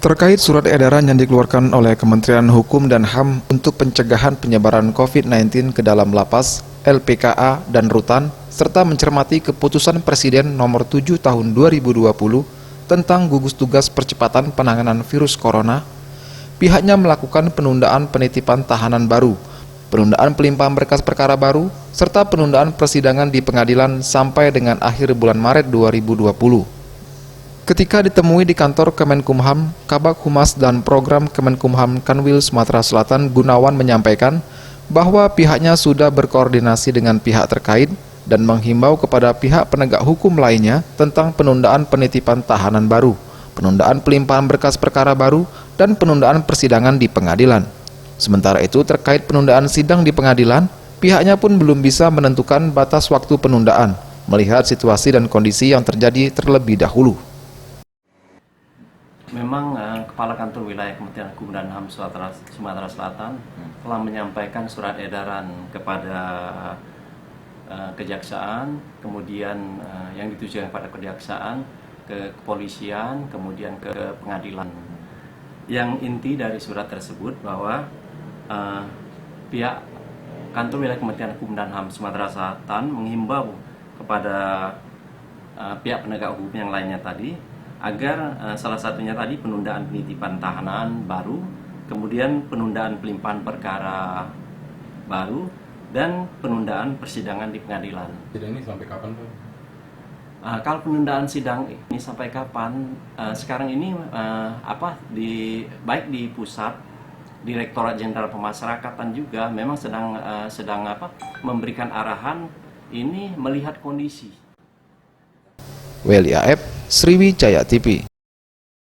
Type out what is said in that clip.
Terkait surat edaran yang dikeluarkan oleh Kementerian Hukum dan HAM untuk pencegahan penyebaran COVID-19 ke dalam lapas, LPKA, dan rutan, serta mencermati keputusan Presiden nomor 7 tahun 2020 tentang gugus tugas percepatan penanganan virus corona, pihaknya melakukan penundaan penitipan tahanan baru, penundaan pelimpahan berkas perkara baru, serta penundaan persidangan di pengadilan sampai dengan akhir bulan Maret 2020. Ketika ditemui di kantor Kemenkumham, Kabag Humas dan Program Kemenkumham Kanwil Sumatera Selatan Gunawan menyampaikan bahwa pihaknya sudah berkoordinasi dengan pihak terkait dan menghimbau kepada pihak penegak hukum lainnya tentang penundaan penitipan tahanan baru, penundaan pelimpahan berkas perkara baru, dan penundaan persidangan di pengadilan. Sementara itu, terkait penundaan sidang di pengadilan, pihaknya pun belum bisa menentukan batas waktu penundaan, melihat situasi dan kondisi yang terjadi terlebih dahulu. Memang Kepala Kantor Wilayah Kementerian Hukum dan HAM Sumatera Selatan telah menyampaikan surat edaran kepada Kejaksaan, kemudian yang ditujukan kepada Kejaksaan, ke Kepolisian, kemudian ke Pengadilan. Yang inti dari surat tersebut bahwa pihak Kantor Wilayah Kementerian Hukum dan HAM Sumatera Selatan menghimbau kepada pihak penegak hukum yang lainnya tadi agar salah satunya tadi penundaan penitipan tahanan baru, kemudian penundaan pelimpahan perkara baru, dan penundaan persidangan di pengadilan. Sidang ini sampai kapan, Pak? Kalau penundaan sidang ini sampai kapan? Sekarang ini baik di pusat, Direktorat Jenderal Pemasyarakatan juga memang sedang memberikan arahan ini melihat kondisi. WLIAF, Sriwijaya TV.